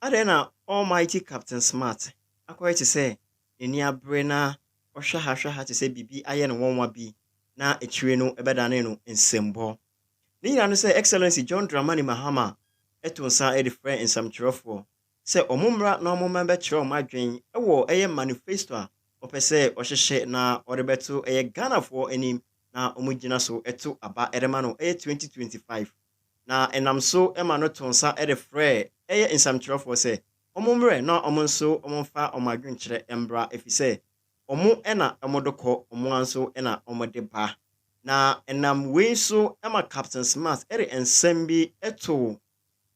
Adena Almighty Captain Smart. Akwa to say, Nia Brena, or Shaha to say Bibi, Ayan one wabi, na a trino, a bedaneno, in Simbo. Nina say, Excellency John Dramani Mahama, Etunsa Eddie friend in some truffle. Say, Omumra no member tro my dream, a war a manifesto, or per se, or she na, or the better a Ghana for any, na omujina so etu aba Edemano a 2025. Na enam so ema no tonsa e de frɛ ɛyɛ nsamkyerɛfoɔ sɛ ɔmo mmerɛ na ɔmo nso ɔmo mfa ɔmo adwenkyerɛ embra efisɛ ɔmo ɛna ɔmo de kɔ ɔmo anso ɛna ɔmo de ba na enam wei so ema Captain Smart ɛde nsɛm bi ɛto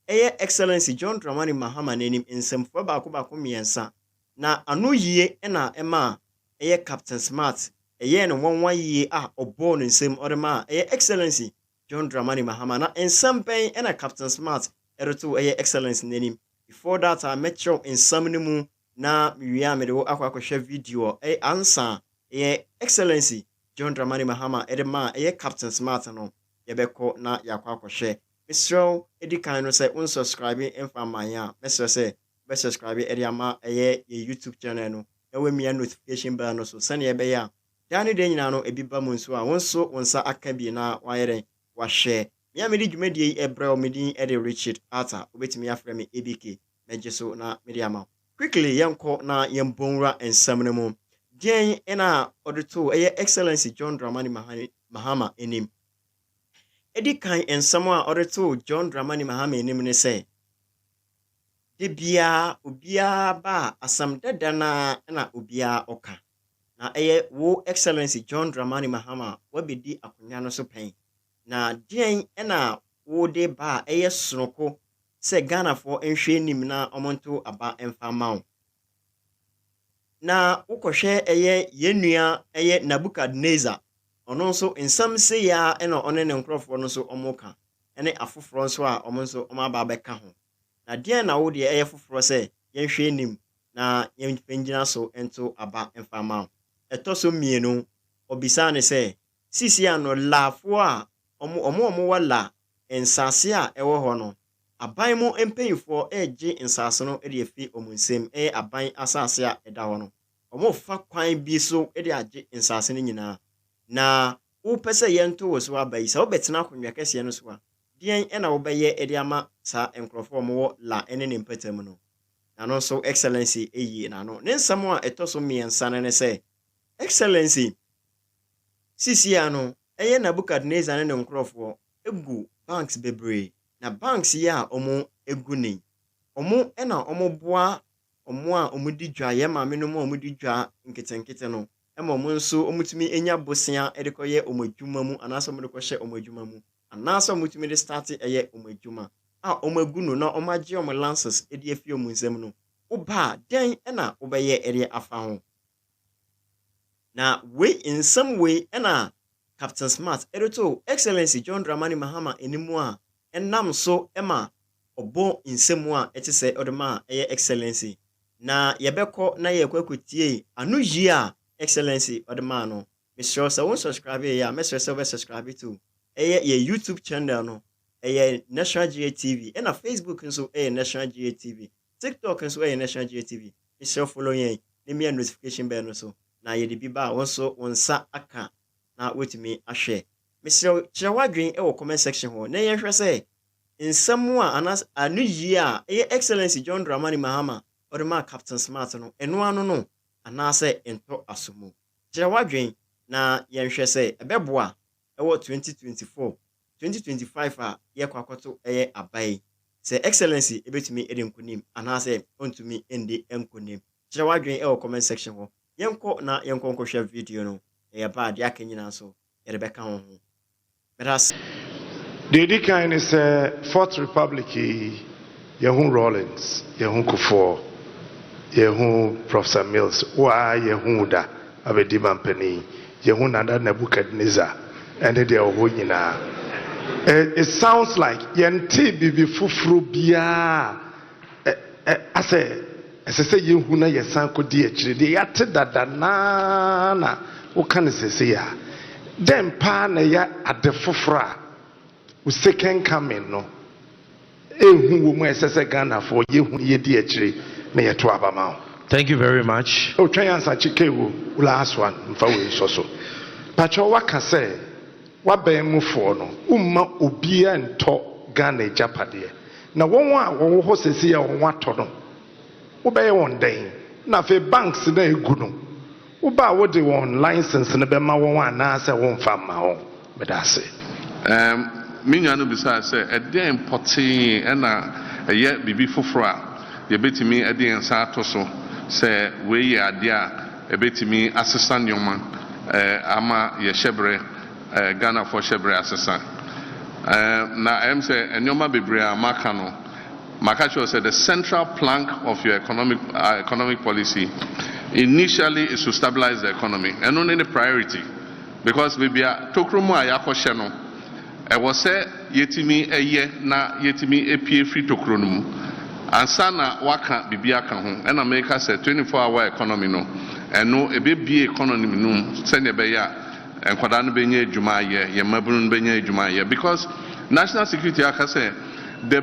ɛyɛ Excellency John Dramani Mahama n'anim nsɛmfoɔ baako mmiɛnsa na ano yie ɛna ɛma ɛyɛ Captain Smart ɛyɛ no wɔnwa yie a ɔbɔ no nsɛm ɔde ma ɛyɛ Excellency John Dramani Mahama na ensam pen na Captain Smart eroto eye excellence n'anim before that I met you in some mu na miwia me de wo akwa video answer eye excellency John Dramani Mahama edema eye Captain Smart no yebeko na yakwa akwa Mr. edi kan no say unsubscribe emfa manya Mr. say be subscribe edi ama eye YouTube channel no ewe mia notification bell no so sane ebe ya dani de nyina no ebiba mu nso a wonso wonsa aka bi na wayere wa share me amedi dwumadi ebrɛ omedi ede Richard Arthur obetimi afrɛ me ABK mejeso na mediama quickly yenko na yembonra ensam ne mu den ena odeto eye excellency John Dramani Mahama enim edi kan ensam a odeto John Dramani Mahama enim ne sɛ de bia obia ba asam dada na obia oka na eye wo excellency John Dramani Mahama wabedi akonya no so pen na den ena wo de ba eye sonoko se Ghana for enhwe nim na omonto aba emfa mawo na ukohwe eye yenua eye Nabukadnezar ono nso ensam se ya ena one ne nkrofo no so omoka ene afoforo nso a omo nso omaba beka ho na den na wo de eye foforo se yenhwe nim na yenpengina so ento aba emfa mawo etoso mienu obisa ne se sisi ano lafo a omo wala ensase a ewo ho no aban mu empanyifo eje ensase no ede efi omunsem aban asase a eda ho no omo fa kwan bi so ede age ensase no nyina na wo pese yento wo so abai sa obetena akonwa kese no so a dien ena wo beye ede ama sa enkrofo omo la ene ne mpatam no na no so excellency eyi na no ne nsam a etoso miensa ne se excellency sisi ano eye Nabukadnezar ne nkrofo egu banks bebre na banks ya omo egu ni omo ena omo boa omo a omo di dwa ye ma me no omo di dwa nkete no ema omo nso omutumi enya bosia edekoye omo adwuma mu anaso omo dekɔhye omo adwuma mu anaso omutumi de start eye omo adwuma a omo egu no na omo age omo lances edi afi omo nsam no oba den ena obeye ere afa ho na we in some way ena Captain Smart eroto excellency John Dramani Mahama enimu a enam so ema obo insemu a etise odema eye excellency na yebekɔ na yekwakotie anu yi a excellency odema no Mr. So won subscribe ya Mr. So subscribe to eye ye YouTube channel no eye National GA TV na Facebook nso eye National GA TV TikTok nso eye National GA TV Mr. follow yen ne me notification bell no so na ye de biba wonso wonsa aka na wetimi ahwe Mr. Chiawadwen e wo comment section ho na ye hwe se nsɛm a anas anu yi a eye excellency John Dramani Mahama odema Captain Smart no eno ano no anase ento asomu Chiawadwen na ye hwe se ebeboa e wo 2024 2025 a ye kwakoto eye abai se excellency ebetumi ede nkonim anase ontumi ende enkonim Chiawadwen e wo comment section ho yenko na yenko hwe video no e ba de akanyina so e rebeka ho ho beras the kind is Fourth Republic Yehun Rollins Yehun Kufuor Yehun Professor Mills wa Yehun da abedi bampani Yehun nada Nabukadnezar and they are nyina it sounds like yente bibi fufuru bia ase Yehun na yesan kodi akire de yate dada na wo kan sese ya dem pa na ya ade fufura second coming no ehu wo mu esese Ghana for yehu ye di akire na ye to abama. Thank you very much. O twan ansa chike wo last one mfa we so pacho waka say waban mu fo no umma obi ento Ghana japade na won a won ho sesi ya won ato no wo be won den na fe banks na egu no wo ba wo de won license na be ma won ana say won fa ma won be da say minya no bisa say e dey importing na ye bibi foforo a ye betimi e dey nsa ato so say we ye ade a e betimi asesa nyoma ama ye shebre Ghana for shebre asesa na em say nyoma bebre a maka no maka cho say the central plank of your economic policy initially is to stabilize the economy and only the priority because we are tokromo a yakoshe no e was say yetimi eye na yetimi epie free tokrono ansa na waka bibia ka ho and America say 24-hour economy no eno ebebie economy no send be ya enkwada no benye adwuma ye mabunu no benye adwuma ye because national security aka say the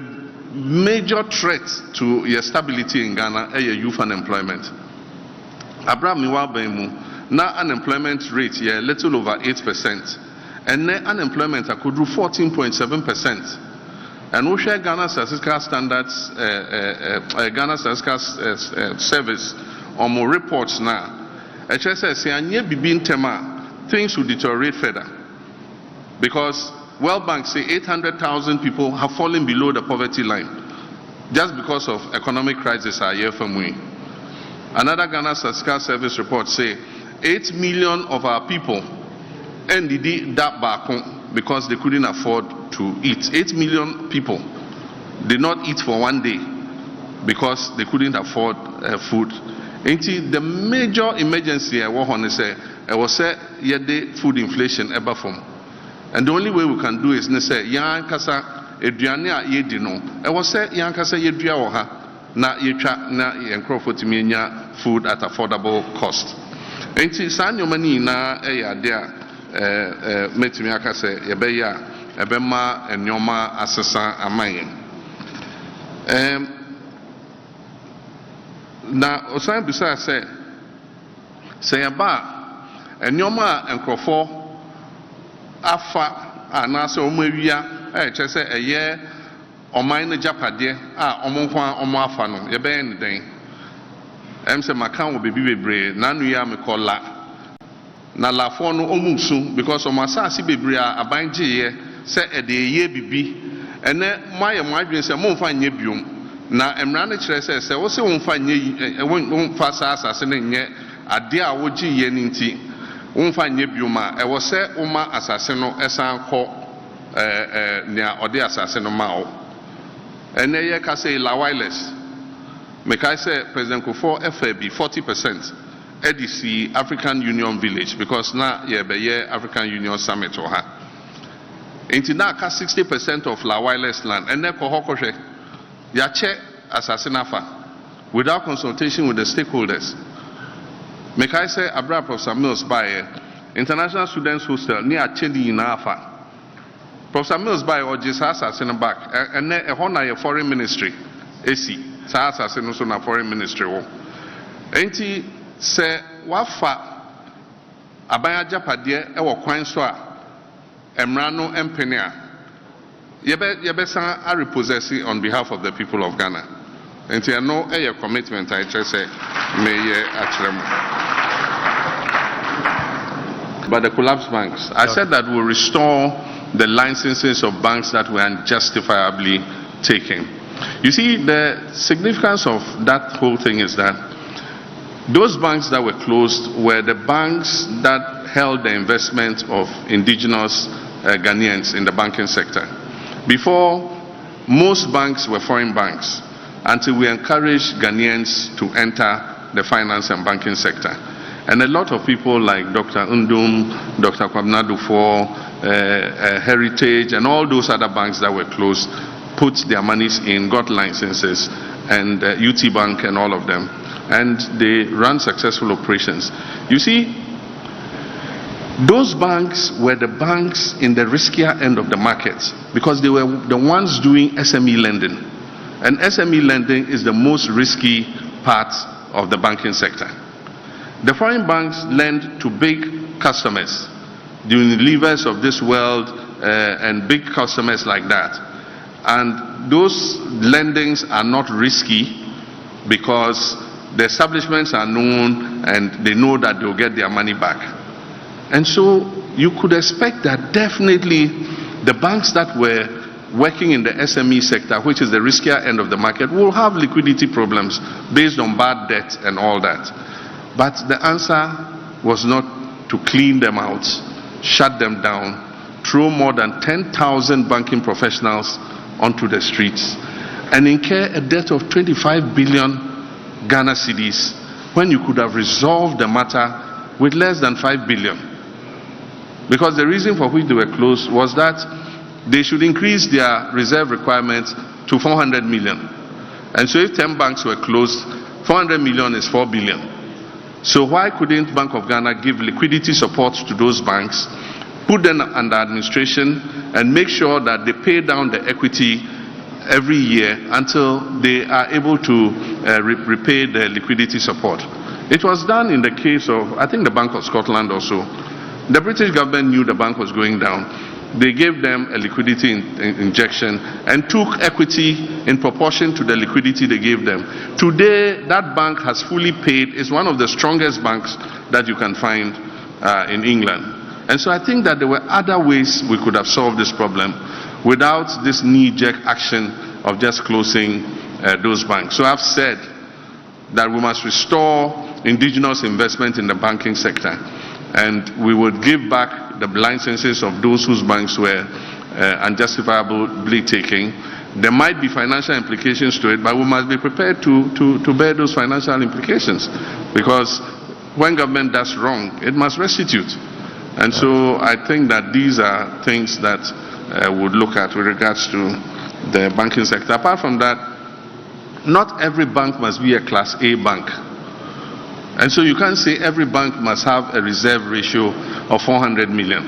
major threat to your stability in Ghana is youth unemployment. Abraham Niwabemu, now unemployment rate is a little over 8%, and then unemployment could do 14.7%. And we share Ghana Statistical Standards, Ghana Statistical Service, on more reports now. HSS say things will deteriorate further because World Bank say 800,000 people have fallen below the poverty line just because of economic crisis a year from we. Another Ghana Statistical Service report say 8 million of our people ended that back because they couldn't afford to eat. 8 million people did not eat for one day because they couldn't afford food. The major emergency I was say food inflation ever from. And the only way we can do is to say, yan kasa eduane a ye di no. E was say yan kasa ye dua wo ha na ye twa na ye nkrofotimi nya food at affordable cost. Enti saa nyoma ni na e ya de a metimi aka say ye be ya e be ma nyoma asesa amayen. Na osan bisa say ya ba nyoma nkrofo afa anase omawia chese eye oman na japade a omonkwan omo afa no ye be ne den se makan wo bebi bebre na nu ya mekola na lafo no omusu because o masase bebre a abanje ye se ede ye bibi ene maye mo adwen se mo mfa nye biom na emra ne kire se wo se wo mfa nye wo mfa asase ne nye ade a wo gi ye nti umfa nye bioma e wo se uma asase no esan kọ nia ode asase no ma o ene ye ka say la wireless me ka say President Kufuor FAB 40% EDC African Union Village because na ye be ye African Union Summit o ha enti na ka 60% of la wireless land ene ko hokwohwe ya che asase nafa without consultation with the stakeholders. Make I say Abra Professor Mills by International Students Hostel near Chedi in Alpha. Professor Mills by or just has in the back and a honor foreign ministry. AC Sasa Senusona foreign ministry. Ain't he say wafa Abaya Japadia ewa Quanswa Emrano Empenia. Yebesa are repossessing on behalf of the people of Ghana. And I know a commitment I just say may but the collapsed banks. I said that we'll restore the licenses of banks that were unjustifiably taken. You see, the significance of that whole thing is that those banks that were closed were the banks that held the investment of indigenous Ghanaians in the banking sector. Before, most banks were foreign banks until we encouraged Ghanaians to enter the finance and banking sector. And a lot of people like Dr. Undum, Dr. Kwabena Dufour, Heritage, and all those other banks that were closed put their monies in, got licenses, and UT Bank and all of them. And they run successful operations. You see, those banks were the banks in the riskier end of the market because they were the ones doing SME lending. And SME lending is the most risky part of the banking sector. The foreign banks lend to big customers, the Unilevers of this world, and big customers like that. And those lendings are not risky because the establishments are known and they know that they'll get their money back. And so you could expect that definitely the banks that were working in the SME sector, which is the riskier end of the market, will have liquidity problems based on bad debt and all that. But the answer was not to clean them out, shut them down, throw more than 10,000 banking professionals onto the streets, and incur a debt of 25 billion Ghana cedis when you could have resolved the matter with less than 5 billion. Because the reason for which they were closed was that they should increase their reserve requirements to 400 million. And so if 10 banks were closed, 400 million is 4 billion. So why couldn't Bank of Ghana give liquidity support to those banks, put them under administration, and make sure that they pay down the equity every year until they are able to repay the liquidity support? It was done in the case of, I think, the Bank of Scotland also. The British government knew the bank was going down. They gave them a liquidity injection and took equity in proportion to the liquidity they gave them. Today, that bank has fully paid. It's one of the strongest banks that you can find in England. And so I think that there were other ways we could have solved this problem without this knee-jerk action of just closing those banks. So I've said that we must restore indigenous investment in the banking sector, and we would give back the licenses of those whose banks were unjustifiably taken. There might be financial implications to it, but we must be prepared to bear those financial implications, because when government does wrong, it must restitute. And so I think that these are things that would look at with regards to the banking sector. Apart from that, not every bank must be a Class A bank. And so you can't say every bank must have a reserve ratio of 400 million,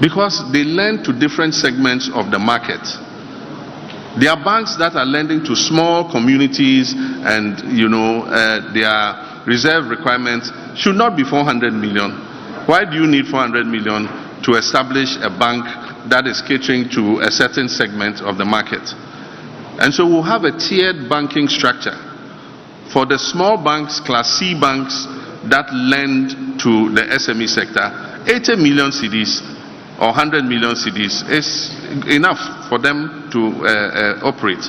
because they lend to different segments of the market. There are banks that are lending to small communities, and their reserve requirements should not be 400 million. Why do you need 400 million to establish a bank that is catering to a certain segment of the market? And so we'll have a tiered banking structure. For the small banks, Class C banks that lend to the SME sector, 80 million cedis or 100 million cedis is enough for them to operate.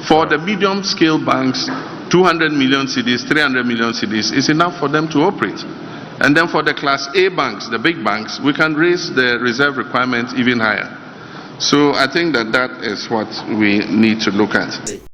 For the medium scale banks, 200 million cedis, 300 million cedis is enough for them to operate. And then for the Class A banks, the big banks, we can raise the reserve requirements even higher. So I think that is what we need to look at.